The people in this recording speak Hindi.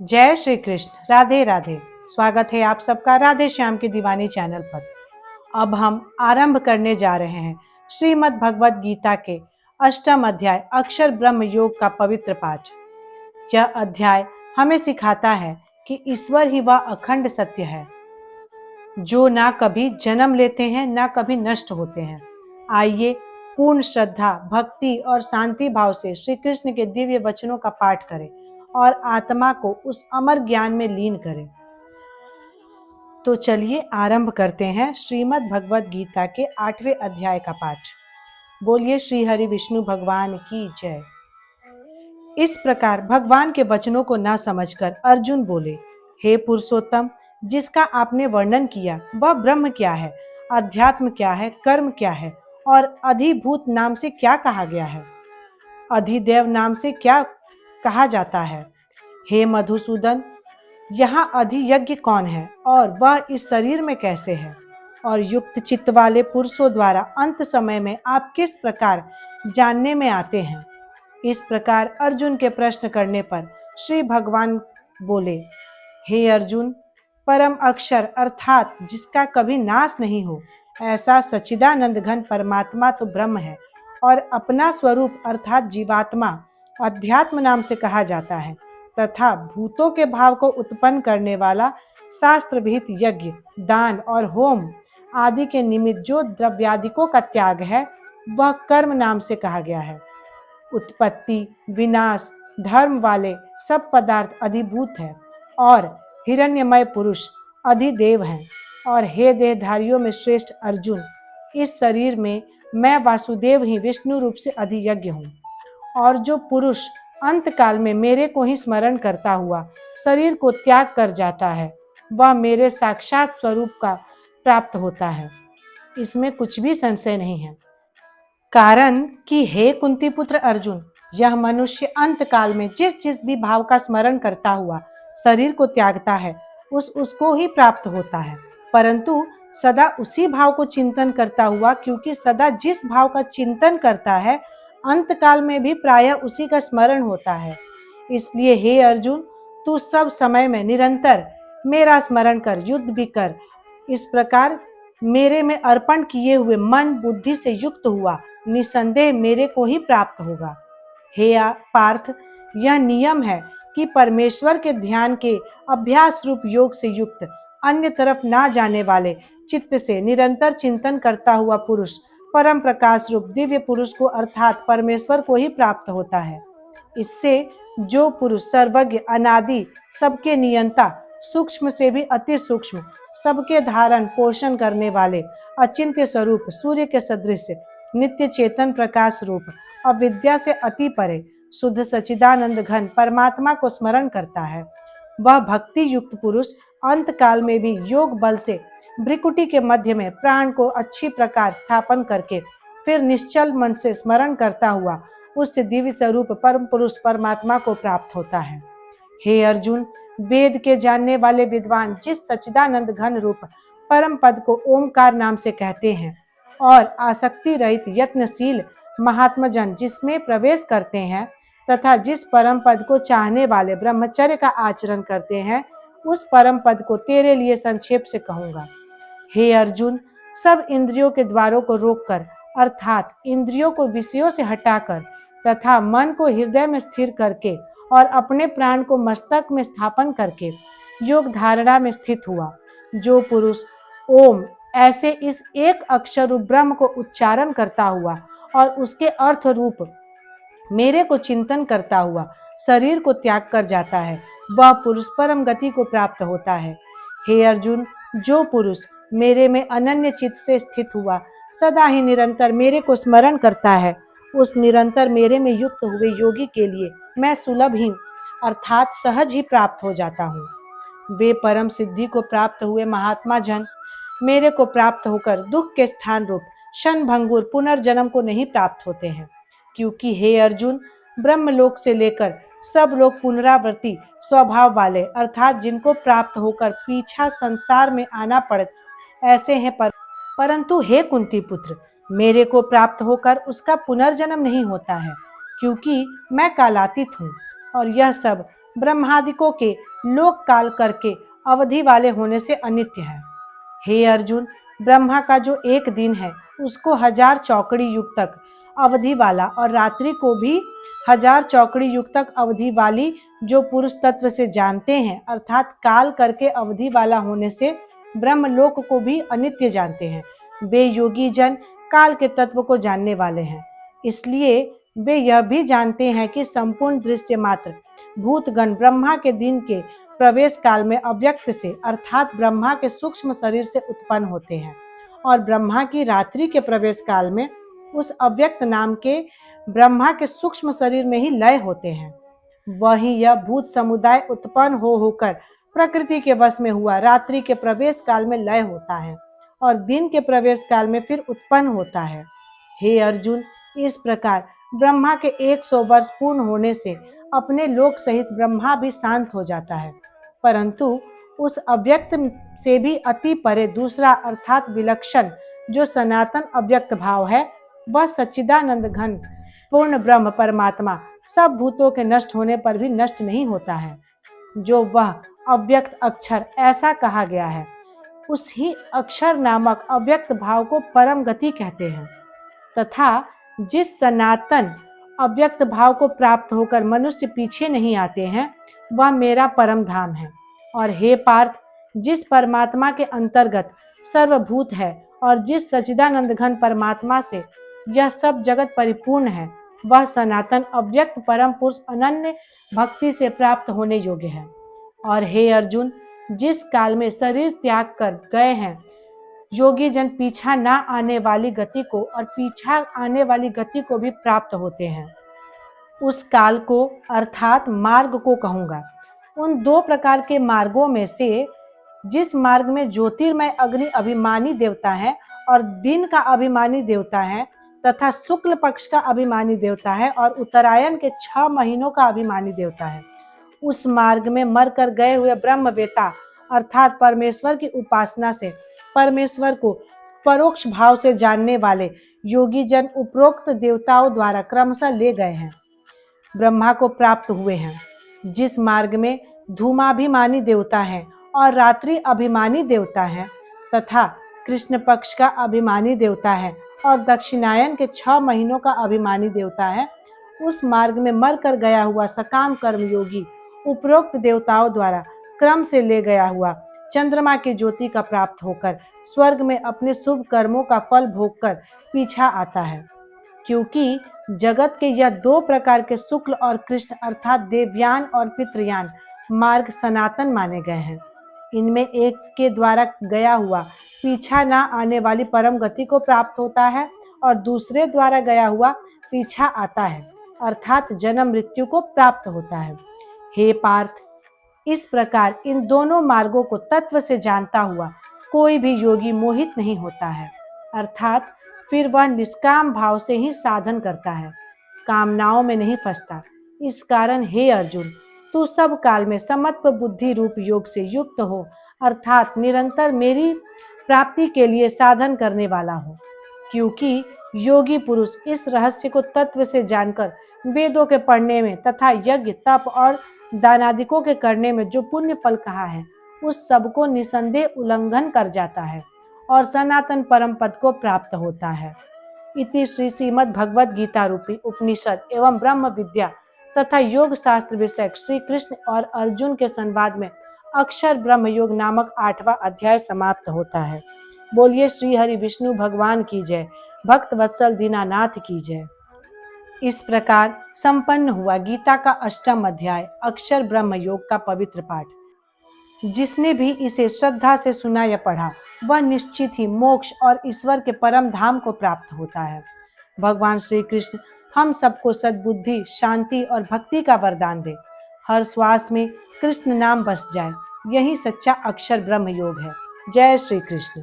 जय श्री कृष्ण। राधे राधे। स्वागत है आप सबका राधे श्याम की दीवानी चैनल पर। अब हम आरंभ करने जा रहे हैं श्रीमद् भगवद गीता के अष्टम अध्याय अक्षर ब्रह्म योग का पवित्र पाठ। यह अध्याय हमें सिखाता है कि ईश्वर ही वह अखंड सत्य है जो ना कभी जन्म लेते हैं ना कभी नष्ट होते हैं। आइए पूर्ण श्रद्धा, भक्ति और शांति भाव से श्री कृष्ण के दिव्य वचनों का पाठ करें और आत्मा को उस अमर ज्ञान में लीन करें। तो चलिए आरंभ करते हैं श्रीमद् भगवद गीता के 8वें अध्याय का पाठ। बोलिए श्री हरि विष्णु भगवान की जय। इस प्रकार भगवान के वचनों को न समझकर अर्जुन बोले, हे पुरुषोत्तम, जिसका आपने वर्णन किया वह ब्रह्म क्या है, अध्यात्म क्या है, कर्म क्या है और अधिभूत नाम से क्या कहा गया है, अधिदेव नाम से क्या कहा जाता है। हे मधुसूदन, यहाँ अधियज्ञ कौन है और वह इस शरीर में कैसे है, और युक्त चित्त वाले पुरुषों द्वारा अंत समय में आप किस प्रकार जानने में आते हैं। इस प्रकार अर्जुन के प्रश्न करने पर श्री भगवान बोले, हे अर्जुन, परम अक्षर अर्थात जिसका कभी नाश नहीं हो ऐसा सच्चिदानंद घन परमात्मा तो ब्रह्म है, और अपना स्वरूप अर्थात जीवात्मा अध्यात्म नाम से कहा जाता है, तथा भूतों के भाव को उत्पन्न करने वाला शास्त्र विहित यज्ञ, दान और होम आदि के निमित्त जो द्रव्यादिकों का त्याग है वह कर्म नाम से कहा गया है। उत्पत्ति, विनाश, धर्म वाले सब पदार्थ अधिभूत है और हिरण्यमय पुरुष अधिदेव हैं। और हे देहधारियों में श्रेष्ठ अर्जुन, इस शरीर में मैं वासुदेव ही विष्णु रूप से अधियज्ञ हूँ। और जो पुरुष अंत काल में मेरे को ही स्मरण करता हुआ शरीर को त्याग कर जाता है वह मेरे साक्षात स्वरूप का प्राप्त होता है, इसमें कुछ भी संशय नहीं है। कारण कि हे कुंती पुत्र अर्जुन, यह मनुष्य अंत काल में जिस जिस भी भाव का स्मरण करता हुआ शरीर को त्यागता है उसको ही प्राप्त होता है, परंतु सदा उसी भाव को चिंतन करता हुआ, क्योंकि सदा जिस भाव का चिंतन करता है अंत काल में भी प्रायः उसी का स्मरण होता है। इसलिए हे अर्जुन, तू सब समय में निरंतर मेरा स्मरण कर, युद्ध भी कर। इस प्रकार मेरे में अर्पण किए हुए मन बुद्धि से युक्त हुआ निसंदेह मेरे को ही प्राप्त होगा। हे पार्थ, यह नियम है कि परमेश्वर के ध्यान के अभ्यास रूप योग से युक्त, अन्य तरफ ना जाने वाले चित्त से निरंतर चिंतन करता हुआ पुरुष परम प्रकाश रूप दिव्य पुरुष को अर्थात परमेश्वर को ही प्राप्त होता है। इससे जो पुरुष सर्वज्ञ, अनादि, सबके नियंता, सूक्ष्म से भी अति सूक्ष्म, सबके धारण पोषण करने वाले अचिंत्य स्वरूप सूर्य के सदृश नित्य चेतन प्रकाश रूप अविद्या से अति परे शुद्ध सच्चिदानंद घन परमात्मा को स्मरण करता है, वह भक्ति युक्त पुरुष अंत काल में भी योग बल से भ्रिकुटी के मध्य में प्राण को अच्छी प्रकार स्थापन करके फिर निश्चल मन से स्मरण करता हुआ उस दिव्य स्वरूप परम पुरुष परमात्मा को प्राप्त होता है। हे अर्जुन, वेद के जानने वाले विद्वान जिस सच्चिदानंद घन रूप परम पद को ओमकार नाम से कहते हैं और आसक्ति रहित यत्नशील महात्मा जन जिसमें प्रवेश करते हैं तथा जिस परम पद को चाहने वाले ब्रह्मचर्य का आचरण करते हैं, उस परम पद को तेरे लिए संक्षेप से कहूंगा। हे अर्जुन, सब इंद्रियों के द्वारों को रोककर अर्थात इंद्रियों को विषयों से हटाकर तथा मन को हृदय में स्थिर करके और अपने प्राण को मस्तक में स्थापन करके योग धारणा में स्थित हुआ जो पुरुष ओम ऐसे इस एक अक्षर रूप ब्रह्म को उच्चारण करता हुआ और उसके अर्थ रूप मेरे को चिंतन करता हुआ शरीर को त्याग कर जाता है, वह पुरुष परम गति को प्राप्त होता है। हे अर्जुन, जो पुरुष मेरे में अनन्य चित्त से स्थित हुआ सदा ही निरंतर मेरे को स्मरण करता है, उस निरंतर मेरे में युक्त हुए योगी के लिए मैं सुलभ ही अर्थात सहज ही प्राप्त हो जाता हूँ। वे परम सिद्धि को प्राप्त हुए महात्मा जन मेरे को प्राप्त होकर दुख के स्थान रूप क्षणभंगुर पुनर्जन्म को नहीं प्राप्त होते हैं, क्योंकि हे अर्जुन, ब्रह्मलोक से लेकर सब लोग पुनरावृत्ति स्वभाव वाले अर्थात जिनको प्राप्त होकर पीछा संसार में आना पड़े ऐसे हैं, परंतु हे कुंती पुत्र, मेरे को प्राप्त होकर उसका पुनर्जन्म नहीं होता है, क्योंकि मैं कालातीत हूँ और यह सब ब्रह्मादिकों के लोक काल करके अवधि वाले होने से अनित्य है। हे अर्जुन, ब्रह्मा का जो एक दिन है उसको 1000 चौकड़ी युग तक अवधि वाला और रात्रि को भी 1000 चौकड़ी युग तक अवधि वाली जो पुरुष तत्व से जानते हैं, अर्थात काल करके अवधि वाला होने से ब्रह्मलोक को भी अनित्य जानते हैं। वे योगी जन काल के तत्व को जानने वाले हैं, इसलिए वे यह भी जानते हैं कि संपूर्ण दृश्य मात्र भूतगण ब्रह्मा के दिन के प्रवेश काल में अव्यक्त से अर्थात ब्रह्मा के सूक्ष्म शरीर से उत्पन्न होते हैं और ब्रह्मा की रात्रि के प्रवेश काल में उस अव्यक्त नाम के ब्रह्मा के सूक्ष्म शरीर में ही लय होते हैं। वही यह भूत समुदाय उत्पन्न होकर प्रकृति के वश में हुआ रात्रि के प्रवेश काल में लय होता है और दिन के प्रवेश काल में फिर उत्पन्न होता है। हे अर्जुन, इस प्रकार ब्रह्मा के 100 वर्ष पूर्ण होने से अपने लोक सहित ब्रह्मा भी शांत हो जाता है, परंतु उस अव्यक्त से भी अति परे दूसरा अर्थात विलक्षण जो सनातन अव्यक्त भाव है, वह सच्चिदानंद घन पूर्ण ब्रह्म परमात्मा सब भूतों के नष्ट होने पर भी नष्ट नहीं होता है। जो वह अव्यक्त अक्षर ऐसा कहा गया है, उस ही अक्षर नामक अव्यक्त भाव को परम गति कहते हैं तथा जिस सनातन अव्यक्त भाव को प्राप्त होकर मनुष्य पीछे नहीं आते हैं, वह मेरा परम धाम है। और हे पार्थ, जिस परमात्मा के अंतर्गत सर्वभूत है और जिस सच्चिदानंद घन परमात्मा से यह सब जगत परिपूर्ण है, वह सनातन अव्यक्त परम पुरुष अनन्य भक्ति से प्राप्त होने योग्य है। और हे अर्जुन, जिस काल में शरीर त्याग कर गए हैं योगी जन पीछा ना आने वाली गति को और पीछा आने वाली गति को भी प्राप्त होते हैं, उस काल को अर्थात मार्ग को कहूँगा। उन 2 प्रकार के मार्गों में से जिस मार्ग में ज्योतिर्मय अग्नि अभिमानी देवता है और दिन का अभिमानी देवता है तथा शुक्ल पक्ष का अभिमानी देवता है और उत्तरायण के 6 महीनों का अभिमानी देवता है, उस मार्ग में मरकर गए हुए ब्रह्मवेता अर्थात परमेश्वर की उपासना से परमेश्वर को परोक्ष भाव से जानने वाले योगी जन उपरोक्त देवताओं द्वारा क्रमशः ले गए हैं, ब्रह्मा को प्राप्त हुए हैं। जिस मार्ग में धूमाभिमानी देवता है और रात्रि अभिमानी देवता है तथा कृष्ण पक्ष का अभिमानी देवता है और दक्षिणायन के 6 महीनों का अभिमानी देवता है, उस मार्ग में मरकर गया हुआ सकाम कर्मयोगी उपरोक्त देवताओं द्वारा क्रम से ले गया हुआ चंद्रमा की ज्योति का प्राप्त होकर स्वर्ग में अपने शुभ कर्मों का फल भोगकर पीछा आता है। क्योंकि जगत के यह 2 प्रकार के शुक्ल और कृष्ण अर्थात देवयान और पितृयान मार्ग सनातन माने गए हैं। इनमें एक के द्वारा गया हुआ पीछा ना आने वाली परम गति को प्राप्त होता है और दूसरे द्वारा गया हुआ पीछा आता है अर्थात जन्म मृत्यु को प्राप्त होता है। हे पार्थ, इस प्रकार इन दोनों मार्गों को तत्व से जानता हुआ कोई भी योगी मोहित नहीं होता है, अर्थात फिर वह निष्काम भाव से ही साधन करता है, कामनाओं में नहीं फंसता। इस कारण हे अर्जुन, तू सब काल में समत्व बुद्धि रूप योग से युक्त हो अर्थात निरंतर मेरी प्राप्ति के लिए साधन करने वाला हो। क्योंकि योगी पुरुष इस रहस्य को तत्व से जानकर वेदों के पढ़ने में तथा यज्ञ तप और दानादिकों के करने में जो पुण्य फल कहा है, उस सब को निसंदेह उल्लंघन कर जाता है और सनातन परम पद को प्राप्त होता है। इति श्री श्रीमद् भगवद गीता रूपी उपनिषद एवं ब्रह्म विद्या तथा योग शास्त्र विषय श्री कृष्ण और अर्जुन के संवाद में अक्षर ब्रह्म योग नामक 8वां अध्याय समाप्त होता है। बोलिए श्री हरि विष्णु भगवान की जय, भक्त वत्सल दीनानाथ की जय। इस प्रकार संपन्न हुआ गीता का 8वां अध्याय अक्षर ब्रह्म योग का पवित्र पाठ। जिसने भी इसे श्रद्धा से सुना या पढ़ा, वह निश्चित ही मोक्ष और ईश्वर के परम धाम को प्राप्त होता है। भगवान श्री कृष्ण हम सबको सद्बुद्धि, शांति और भक्ति का वरदान दे। हर श्वास में कृष्ण नाम बस जाए, यही सच्चा अक्षर ब्रह्म योग है। जय श्री कृष्ण।